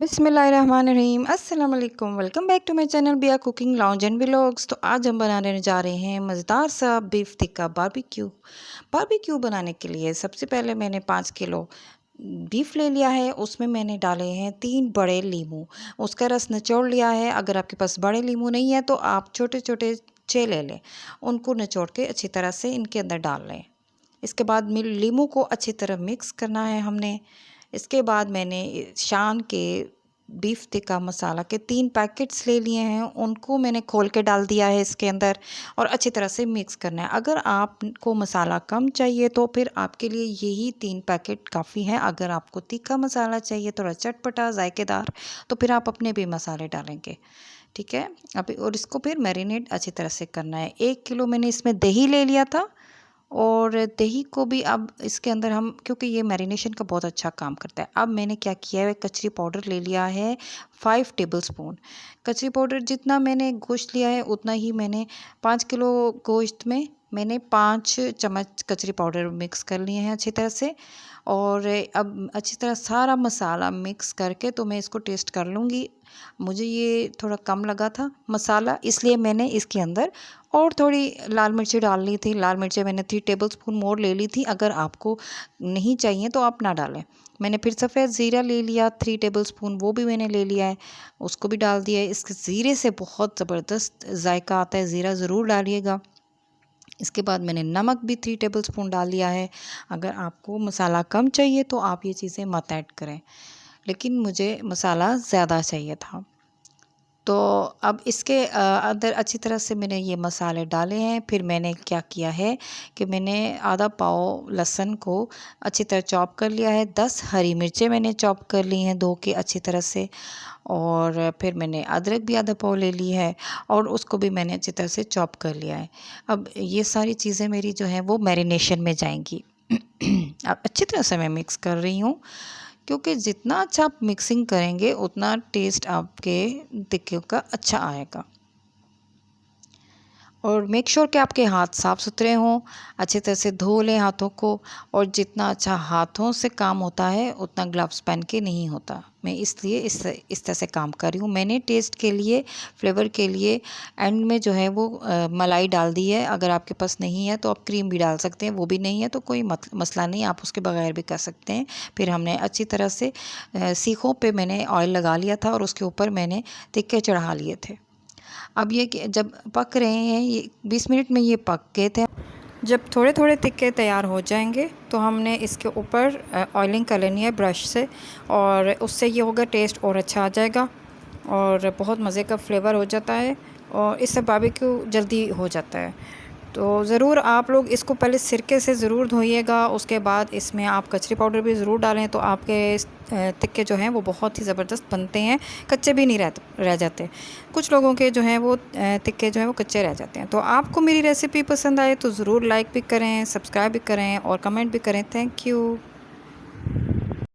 बिस्मिल्लाहिर्रहमानिर्रहीम अस्सलाम वालेकुम। Welcome back to my channel Bia cooking lounge and vlogs. तो आज हम बनाने जा रहे हैं मज़ेदार सा बीफ टिक्का बारबेक्यू। बारबेक्यू बनाने के लिए सबसे पहले मैंने 5 किलो बीफ ले लिया है। उसमें मैंने डाले हैं 3 बड़े लीमू, उसका रस निचोड़ लिया है। अगर आपके पास बड़े लीमू नहीं है तो आप छोटे छोटे 6 ले लें। उनको निचोड़ के अच्छी तरह से इनके अंदर डाल लें। इसके बाद लीमू को अच्छी तरह मिक्स करना है हमने। इसके बाद मैंने शान के बीफ टिक्का मसाला के 3 पैकेट्स ले लिए हैं, उनको मैंने खोल के डाल दिया है इसके अंदर और अच्छी तरह से मिक्स करना है। अगर आपको मसाला कम चाहिए तो फिर आपके लिए यही 3 पैकेट काफ़ी हैं। अगर आपको तीखा मसाला चाहिए, थोड़ा चटपटा जायकेदार, तो फिर आप अपने भी मसाले डालेंगे, ठीक है। अभी और इसको फिर मैरिनेट अच्छी तरह से करना है। 1 किलो मैंने इसमें दही ले लिया था और दही को भी अब इसके अंदर हम, क्योंकि ये मैरिनेशन का बहुत अच्छा काम करता है। अब मैंने क्या किया है, कचरी पाउडर ले लिया है 5 टेबलस्पून। कचरी पाउडर जितना मैंने गोश्त लिया है उतना ही मैंने 5 किलो गोश्त में मैंने 5 चम्मच कचरी पाउडर मिक्स कर लिए हैं अच्छी तरह से। और अब अच्छी तरह सारा मसाला मिक्स करके तो मैं इसको टेस्ट कर लूँगी। मुझे ये थोड़ा कम लगा था मसाला, इसलिए मैंने इसके अंदर और थोड़ी लाल मिर्ची डाल ली थी। लाल मिर्ची मैंने 3 टेबलस्पून मोर ले ली थी। अगर आपको नहीं चाहिए तो आप ना डालें। मैंने फिर सफ़ेद ज़ीरा ले लिया 3 टेबलस्पून, वो भी मैंने ले लिया है, उसको भी डाल दिया है। इसके ज़ीरे से बहुत ज़बरदस्त जायका आता है, ज़ीरा ज़रूर डालिएगा। इसके बाद मैंने नमक भी 3 टेबलस्पून डाल लिया है। अगर आपको मसाला कम चाहिए तो आप ये चीज़ें मत ऐड करें, लेकिन मुझे मसाला ज़्यादा चाहिए था। तो अब इसके अंदर अच्छी तरह से मैंने ये मसाले डाले हैं। फिर मैंने क्या किया है कि मैंने आधा पाव लहसुन को अच्छी तरह चॉप कर लिया है। 10 हरी मिर्चें मैंने चॉप कर ली हैं धो के अच्छी तरह से। और फिर मैंने अदरक भी आधा पाव ले ली है और उसको भी मैंने अच्छी तरह से चॉप कर लिया है। अब ये सारी चीज़ें मेरी जो हैं वो मैरिनेशन में जाएंगी। अब अच्छी तरह से मैं मिक्स कर रही हूँ, क्योंकि जितना अच्छा आप मिक्सिंग करेंगे उतना टेस्ट आपके टिक्के का अच्छा आएगा। और मेक श्योर कि आपके हाथ साफ़ सुथरे हों, अच्छी तरह से धो लें हाथों को। और जितना अच्छा हाथों से काम होता है उतना ग्लव्स पहन के नहीं होता। मैं इसलिए इस तरह से काम कर रही हूँ। मैंने टेस्ट के लिए, फ्लेवर के लिए एंड में जो है वो मलाई डाल दी है। अगर आपके पास नहीं है तो आप क्रीम भी डाल सकते हैं, वो भी नहीं है तो कोई मसला नहीं, आप उसके बगैर भी कर सकते हैं। फिर हमने अच्छी तरह से सीखों पे मैंने ऑयल लगा लिया था और उसके ऊपर मैंने टिक्के चढ़ा लिए थे। अब ये कि जब पक रहे हैं, ये 20 मिनट में ये पक गए थे। जब थोड़े थोड़े टिक्के तैयार हो जाएंगे तो हमने इसके ऊपर ऑयलिंग कर लेनी है ब्रश से, और उससे ये होगा टेस्ट और अच्छा आ जाएगा और बहुत मज़े का फ्लेवर हो जाता है और इससे बारबेक्यू जल्दी हो जाता है। तो ज़रूर आप लोग इसको पहले सिरके से ज़रूर धोइएगा, उसके बाद इसमें आप कचरी पाउडर भी ज़रूर डालें तो आपके टिक्के जो हैं वो बहुत ही ज़बरदस्त बनते हैं, कच्चे भी नहीं रह जाते। कुछ लोगों के जो हैं वो टिक्के जो हैं वो कच्चे रह जाते हैं। तो आपको मेरी रेसिपी पसंद आए तो ज़रूर लाइक भी करें, सब्सक्राइब भी करें और कमेंट भी करें। Thank you.